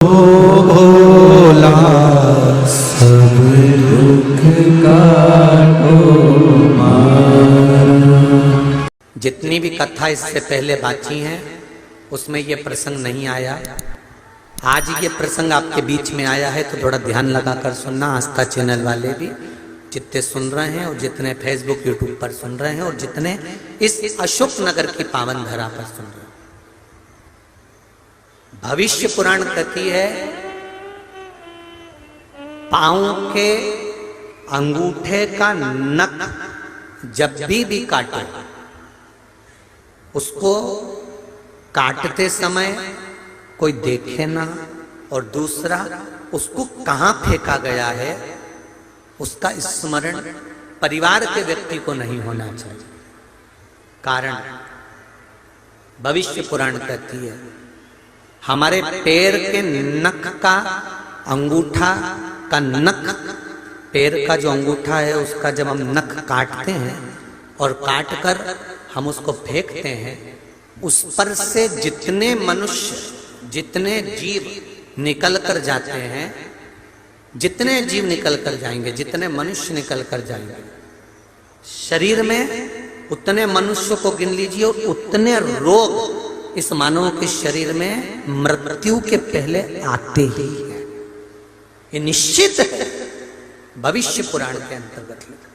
भोला सब दुख काटो मारा। जितनी भी कथा इससे पहले बाकी हैं उसमें ये प्रसंग नहीं आया। आज ये प्रसंग आपके बीच में आया है तो थोड़ा ध्यान लगाकर सुनना। आस्था चैनल वाले भी जितने सुन रहे हैं और जितने फेसबुक यूट्यूब पर सुन रहे हैं और जितने इस अशोक नगर की पावन धरा पर सुन रहे हैं। भविष्य पुराण कहती है पांव के अंगूठे का नख जब भी काटो उसको काटते समय कोई देखे ना, और दूसरा उसको कहां फेंका गया है उसका स्मरण परिवार के व्यक्ति को नहीं होना चाहिए। कारण भविष्य पुराण कहती है हमारे पैर के नख का अंगूठा का नख, पैर का जो अंगूठा है उसका जब हम नख काटते हैं और काट कर हम उसको फेंकते हैं, उस पर से जितने मनुष्य जितने जीव निकल कर जाते हैं, जितने जीव निकल कर जाएंगे, जितने मनुष्य निकल कर जाएंगे शरीर में, उतने मनुष्य को गिन लीजिए और उतने रोग इस मानव के शरीर में मृत्यु के पहले आते ही हैं। ये निश्चित है, भविष्य पुराण के अंतर्गत लिखा।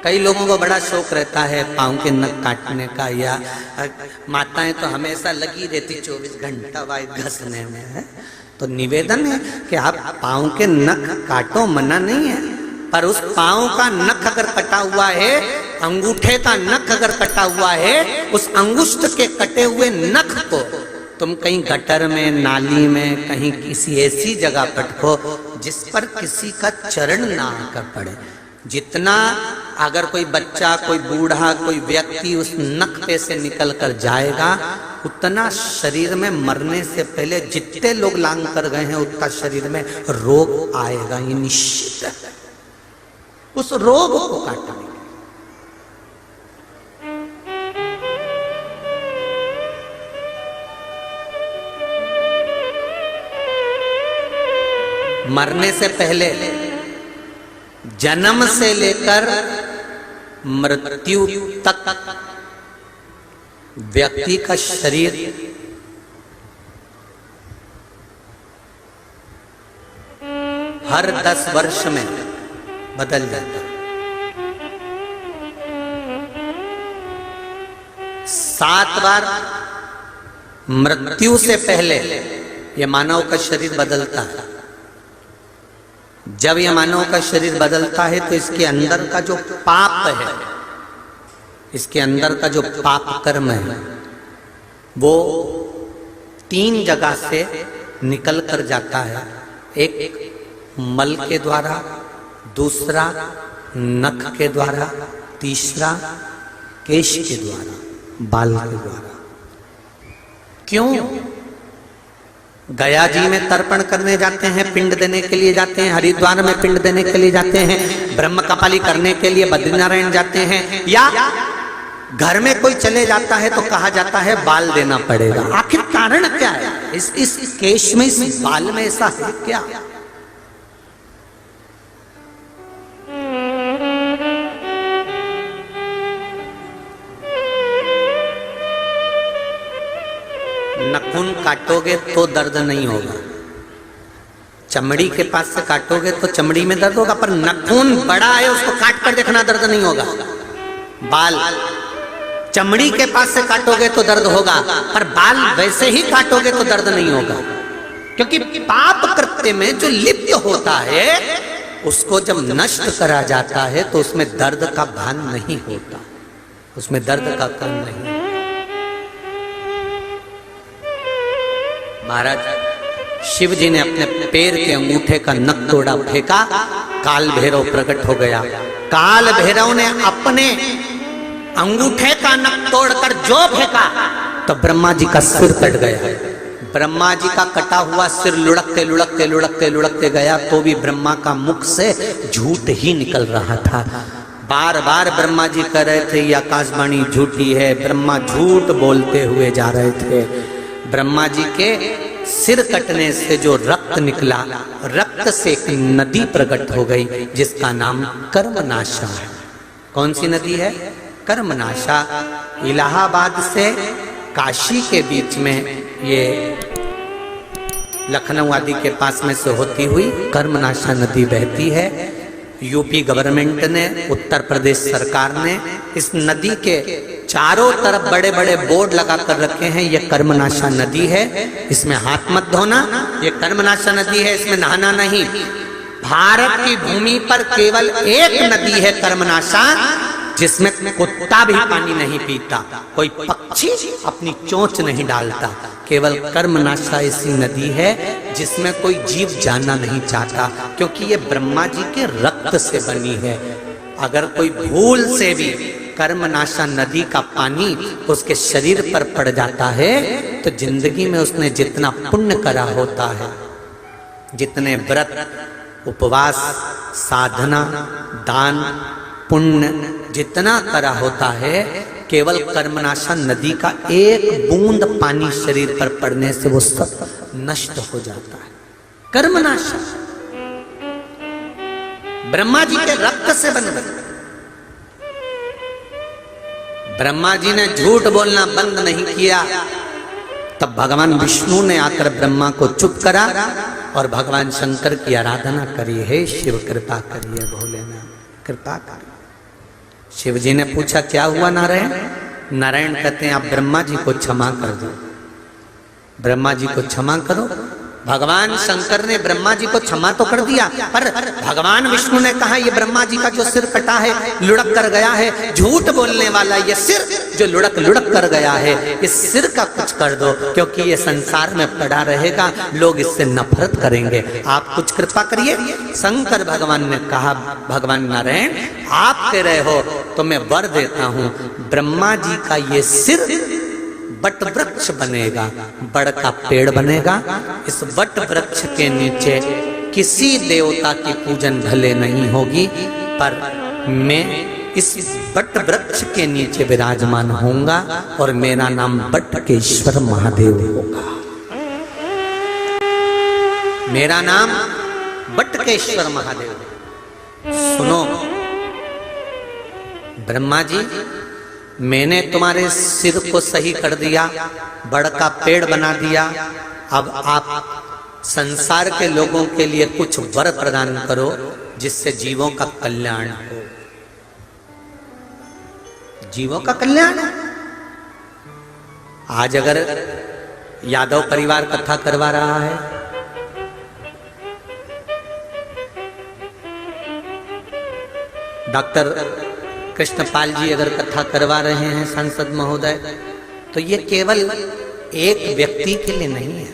कई लोगों को बड़ा शौक रहता है पांव के नख काटने का, या माताएं तो हमेशा लगी रहती 24 घंटा वाई घसने में है। तो निवेदन है कि आप पांव के नख काटो, मना नहीं है, पर उस पांव का नख अगर कटा हुआ है, अंगूठे का नख अगर कटा हुआ है, उस अंगुष्ठ के कटे हुए नख को तुम कहीं गटर में, नाली में, कहीं किसी ऐसी जगह पटको जिस पर किसी का चरण ना आकर पड़े। जितना अगर कोई बच्चा, कोई बूढ़ा, कोई व्यक्ति उस नख पे से निकल कर जाएगा, उतना शरीर में मरने से पहले जितने लोग लांग कर गए हैं उतना शरीर में रोग आएगा। ये निश्चित है। उस रोग को काटने मरने से पहले जन्म से लेकर मृत्यु तक व्यक्ति का शरीर हर 10 वर्ष में बदल जाता है। 7 बार मृत्यु से पहले यह मानव का शरीर बदलता है। जब यह मानव का शरीर बदलता है तो इसके अंदर का जो पाप है, इसके अंदर का जो पाप कर्म है, वो 3 जगह से निकल कर जाता है। एक मल के द्वारा, दूसरा नख के द्वारा, तीसरा केश के द्वारा, बाल के द्वारा। क्यों? गया जी में तर्पण करने जाते हैं, पिंड देने के लिए जाते हैं, हरिद्वार में पिंड देने के लिए जाते हैं, ब्रह्म कपाली करने के लिए बद्रीनारायण जाते हैं, या घर में कोई चले जाता है तो कहा जाता है बाल देना पड़ेगा। आखिर कारण क्या है? इस केश में, इस बाल में ऐसा है क्या? नखून काटोगे तो दर्द नहीं होगा, चमड़ी के पास से काटोगे तो चमड़ी में दर्द होगा, पर नखून बड़ा है उसको काट कर देखना, दर्द नहीं होगा। बाल चमड़ी के पास से काटोगे तो दर्द होगा, पर बाल वैसे ही काटोगे तो दर्द नहीं होगा। क्योंकि पाप कृत्य में जो लिप्त होता है उसको जब नष्ट करा जाता है तो उसमें दर्द का भान नहीं होता, उसमें दर्द का कण नहीं। महाराज शिव जी ने अपने पैर के अंगूठे का नख तोड़ा, फेंका, काल भैरव प्रकट हो गया। काल भैरव ने अपने अंगूठे का नख तोड़कर जो फेंका तो ब्रह्मा जी का सिर कट गया। ब्रह्मा जी का कटा हुआ सिर लुढ़कते लुढ़कते लुढ़कते लुढ़कते गया तो भी ब्रह्मा का मुख से झूठ ही निकल रहा था। बार बार ब्रह्मा जी कह रहे थे ये आकाशवाणी झूठी है, ब्रह्मा झूठ बोलते हुए जा रहे थे। ब्रह्मा जी के सिर कटने से जो रक्त निकला, रक्त से एक नदी प्रकट हो गई जिसका नाम कर्मनाशा है। कौन सी नदी है? कर्मनाशा। इलाहाबाद से काशी के बीच में, ये लखनऊ आदि के पास में से होती हुई कर्मनाशा नदी बहती है। यूपी गवर्नमेंट ने, उत्तर प्रदेश सरकार ने इस नदी के चारों तरफ बड़े बड़े बोर्ड लगा कर रखे हैं, ये कर्मनाशा नदी है, इसमें हाथ मत धोना, ये कर्मनाशा नदी है, इसमें नहाना नहीं। भारत की भूमि पर केवल एक नदी है कर्मनाशा, जिसमें कुत्ता भी पानी नहीं पीता, कोई पक्षी अपनी चोंच नहीं डालता। केवल कर्मनाशा ऐसी नदी है जिसमें कोई जीव जाना नहीं चाहता, क्योंकि ये ब्रह्मा जी के रक्त से बनी है। अगर कोई भूल से भी कर्मनाशा नदी का पानी उसके शरीर पर पड़ जाता है तो जिंदगी में उसने जितना पुण्य करा होता है, जितने व्रत, उपवास, साधना, दान, पुण्य जितना करा होता है, केवल कर्मनाशा नदी का एक बूंद पानी शरीर पर पड़ने से वो सब नष्ट हो जाता है। कर्मनाशा ब्रह्मा जी के रक्त से बन गई। ब्रह्मा जी ने झूठ बोलना बंद नहीं किया, तब भगवान विष्णु ने आकर ब्रह्मा को चुप करा और भगवान शंकर की आराधना करी। हे शिव कृपा करिए, भोलेनाथ कृपा करिए। शिव जी ने पूछा क्या हुआ नारायण? नारायण कहते हैं आप ब्रह्मा जी को क्षमा कर दो, ब्रह्मा जी को क्षमा करो। भगवान शंकर ने ब्रह्मा जी को क्षमा तो कर दिया, पर भगवान विष्णु ने कहा ये ब्रह्मा जी का जो सिर कटा है, लुढ़क कर गया है, झूठ बोलने वाला ये सिर जो लुढ़क कर गया है, इस सिर का कुछ कर दो, क्योंकि ये संसार में पड़ा रहेगा, लोग इससे नफरत करेंगे, आप कुछ कृपा करिए। शंकर भगवान ने कहा भगवान नारायण आप कह रहे हो तो मैं वर देता हूं, ब्रह्मा जी का ये सिर बट वृक्ष बनेगा, बड़ का पेड़ बनेगा। इस बट वृक्ष के नीचे किसी देवता की पूजन भले नहीं होगी, पर मैं इस बट वृक्ष के नीचे विराजमान होऊंगा और मेरा नाम बटकेश्वर महादेव होगा। मेरा नाम बटकेश्वर महादेव। सुनो ब्रह्मा जी, मैंने तुम्हारे सिर को सही कर दिया, बड़ का पेड़ बना दिया, अब आप संसार के लोगों के लिए कुछ वर प्रदान करो जिससे जीवों का कल्याण हो। जीवों का कल्याण। आज अगर यादव परिवार कथा करवा रहा है, डॉक्टर कृष्णपाल जी अगर कथा करवा रहे हैं सांसद महोदय, तो ये केवल एक व्यक्ति के लिए नहीं है,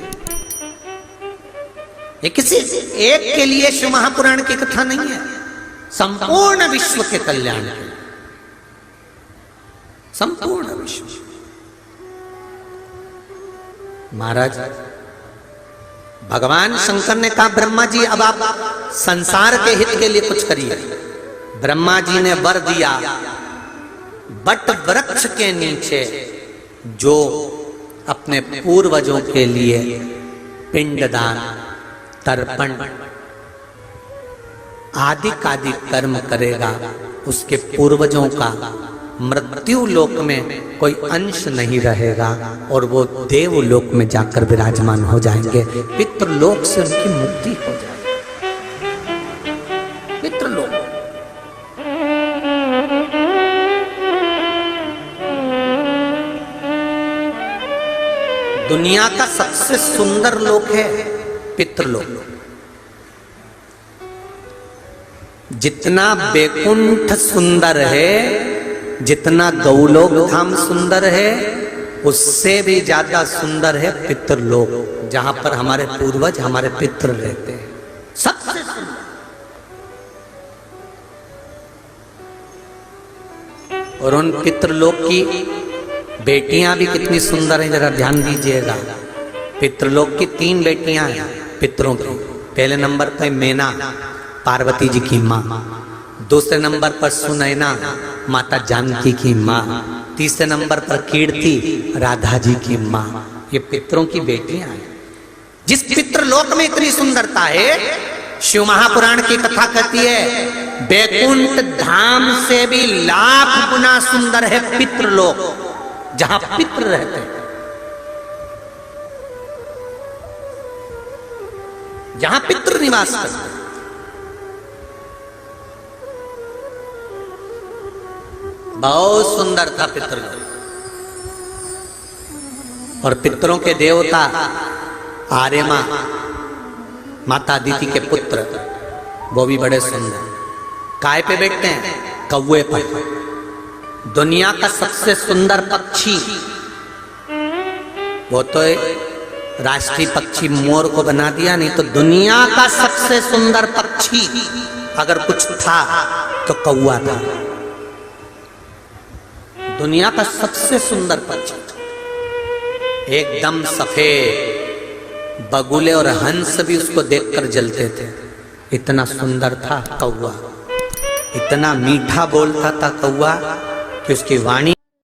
ये किसी एक के लिए शिव महापुराण की कथा नहीं है, संपूर्ण विश्व के कल्याण के लिए, संपूर्ण विश्व। महाराज भगवान शंकर ने कहा ब्रह्मा जी अब आप संसार के हित के लिए कुछ करिए। ब्रह्मा जी ने वर दिया, बट वृक्ष के नीचे जो अपने पूर्वजों के लिए पिंडदान, तर्पण आदि कादि कर्म करेगा, उसके पूर्वजों का मृत्यु लोक में कोई अंश नहीं रहेगा और वो देवलोक में जाकर विराजमान हो जाएंगे, पितृलोक से उनकी मुक्ति हो जाएगी। पितृलोक दुनिया का सबसे सुंदर लोक है पितृलोक। जितना बैकुंठ सुंदर है, जितना गौलोक धाम सुंदर है, उससे भी ज्यादा सुंदर है पितृलोक, जहां पर हमारे पूर्वज हमारे पितृ रहते हैं। सबसे सुंदर। और उन पितृलोक की बेटियां भी कितनी सुंदर हैं, जरा ध्यान दीजिएगा। पितृलोक की 3 बेटियां हैं पितरों की। पहले नंबर पर मैना, पार्वती जी की माँ। दूसरे नंबर पर सुनैना, माता जानकी की माँ। तीसरे नंबर पर कीर्ति, राधा जी की माँ। ये पितरों की बेटियां हैं। जिस पितृलोक में इतनी सुंदरता है, शिव महापुराण की कथा कहती है बैकुंठ धाम से भी लाख गुना सुंदर है पितृलोक, जहां पितृ रहते हैं, जहां पितृ निवास करते हैं। बहुत सुंदर था पितृलोक। और पितरों के देवता आर्यमा माता अदिति के पुत्र, वो भी बड़े सुंदर। काय पे बैठते हैं? कौवे पर। दुनिया का सबसे सुंदर पक्षी, वो तो राष्ट्रीय पक्षी मोर को बना दिया, नहीं तो दुनिया का सबसे सुंदर पक्षी अगर कुछ था तो कौवा था। दुनिया का सबसे सुंदर पक्षी, एकदम सफेद। बगुले और हंस भी उसको देखकर जलते थे, इतना सुंदर था कौवा। इतना मीठा बोलता था कौवा कि उसकी वाणी